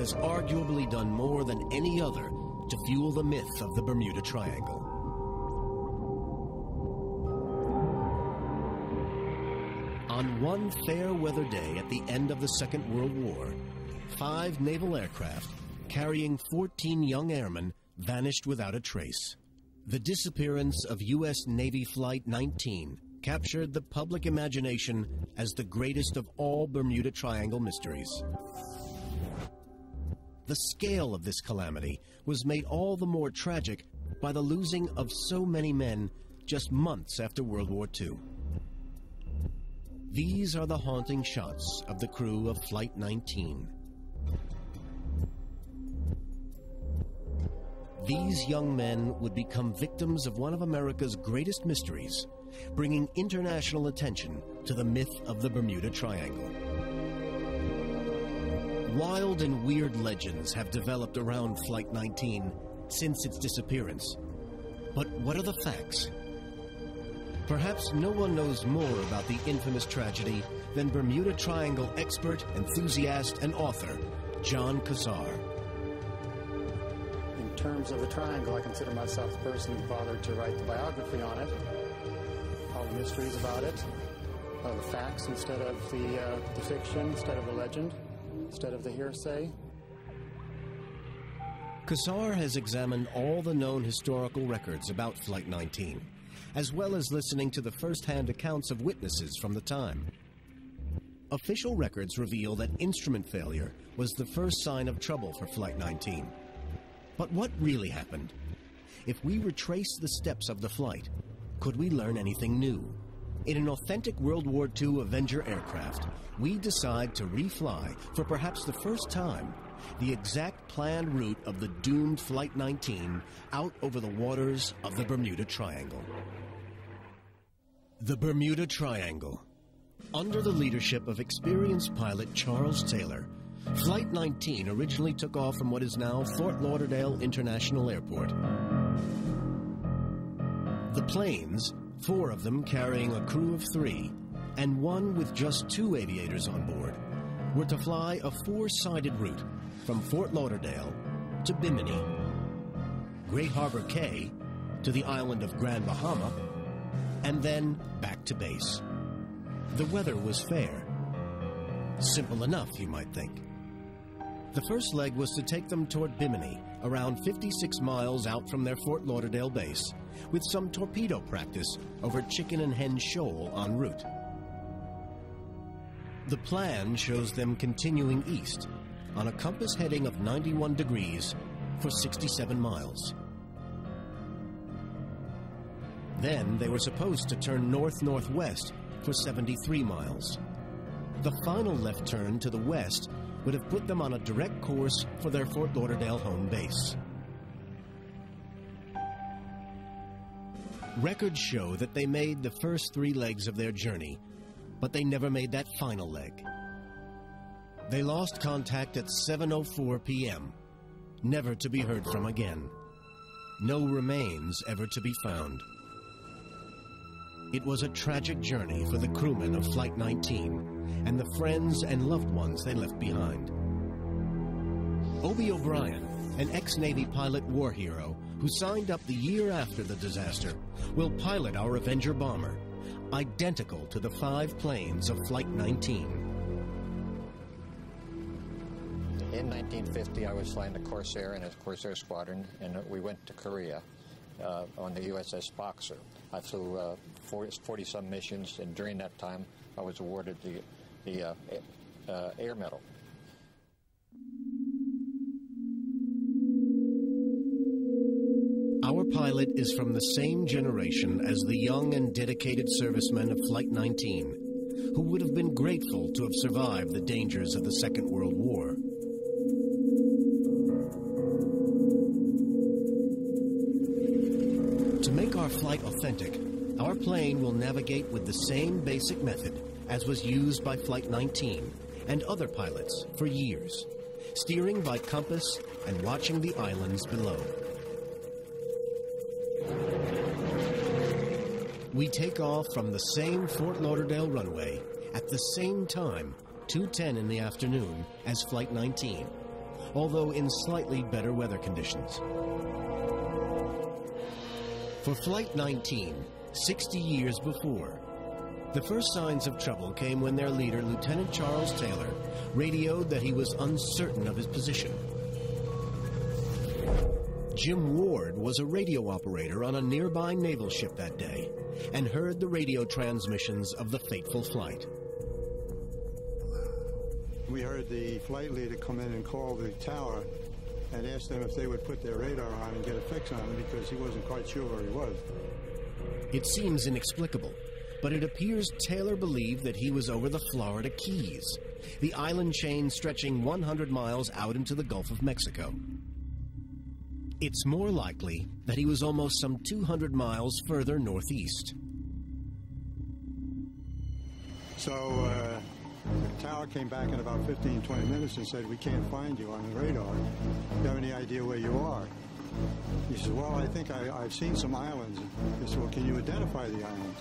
has arguably done more than any other to fuel the myth of the Bermuda Triangle. On one fair weather day at the end of the Second World War, 5 naval aircraft carrying 14 young airmen vanished without a trace. The disappearance of U.S. Navy Flight 19 captured the public imagination as the greatest of all Bermuda Triangle mysteries. The scale of this calamity was made all the more tragic by the losing of so many men just months after World War II. These are the haunting shots of the crew of Flight 19. These young men would become victims of one of America's greatest mysteries, bringing international attention to the myth of the Bermuda Triangle. Wild and weird legends have developed around Flight 19 since its disappearance. But what are the facts? Perhaps no one knows more about the infamous tragedy than Bermuda Triangle expert, enthusiast, and author, John Cassar. In terms of the triangle, I consider myself the person who bothered to write the biography on it, all the mysteries about it, the facts instead of the fiction, instead of the legend, instead of the hearsay. Cassar has examined all the known historical records about Flight 19, as well as listening to the first-hand accounts of witnesses from the time. Official records reveal that instrument failure was the first sign of trouble for Flight 19. But what really happened? If we retrace the steps of the flight, could we learn anything new? In an authentic World War II Avenger aircraft, we decide to refly, for perhaps the first time, the exact planned route of the doomed Flight 19 out over the waters of the Bermuda Triangle. The Bermuda Triangle. Under the leadership of experienced pilot Charles Taylor, Flight 19 originally took off from what is now Fort Lauderdale International Airport. The planes, 4 of them carrying a crew of 3, and 1 with just 2 aviators on board, were to fly a 4-sided route from Fort Lauderdale to Bimini, Great Harbor Cay to the island of Grand Bahama, and then back to base. The weather was fair. Simple enough, you might think. The first leg was to take them toward Bimini, around 56 miles out from their Fort Lauderdale base, with some torpedo practice over Chicken and Hen Shoal en route. The plan shows them continuing east on a compass heading of 91 degrees for 67 miles. Then they were supposed to turn north-northwest for 73 miles. The final left turn to the west would have put them on a direct course for their Fort Lauderdale home base. Records show that they made the first 3 legs of their journey, but they never made that final leg. They lost contact at 7:04 p.m., never to be heard from again. No remains ever to be found. It was a tragic journey for the crewmen of Flight 19 and the friends and loved ones they left behind. Obie O'Brien, an ex-Navy pilot war hero who signed up the year after the disaster, will pilot our Avenger bomber, identical to the 5 planes of Flight 19. In 1950, I was flying the Corsair in a Corsair squadron, and we went to Korea on the USS Boxer. I flew 40-some missions, and during that time, I was awarded the Air Medal. Our pilot is from the same generation as the young and dedicated servicemen of Flight 19, who would have been grateful to have survived the dangers of the Second World War. To make our flight authentic, our plane will navigate with the same basic method as was used by Flight 19 and other pilots for years, steering by compass and watching the islands below. We take off from the same Fort Lauderdale runway at the same time, 2:10 in the afternoon, as Flight 19, although in slightly better weather conditions. For Flight 19, 60 years before, the first signs of trouble came when their leader, Lieutenant Charles Taylor, radioed that he was uncertain of his position. Jim Ward was a radio operator on a nearby naval ship that day and heard the radio transmissions of the fateful flight. We heard the flight leader come in and call the tower and ask them if they would put their radar on and get a fix on him because he wasn't quite sure where he was. It seems inexplicable, but it appears Taylor believed that he was over the Florida Keys, the island chain stretching 100 miles out into the Gulf of Mexico. It's more likely that he was almost some 200 miles further northeast. So the tower came back in about 15, 20 minutes and said, "We can't find you on the radar. Do you have any idea where you are?" He said, "Well, I think I've seen some islands." He said, "Well, can you identify the islands?"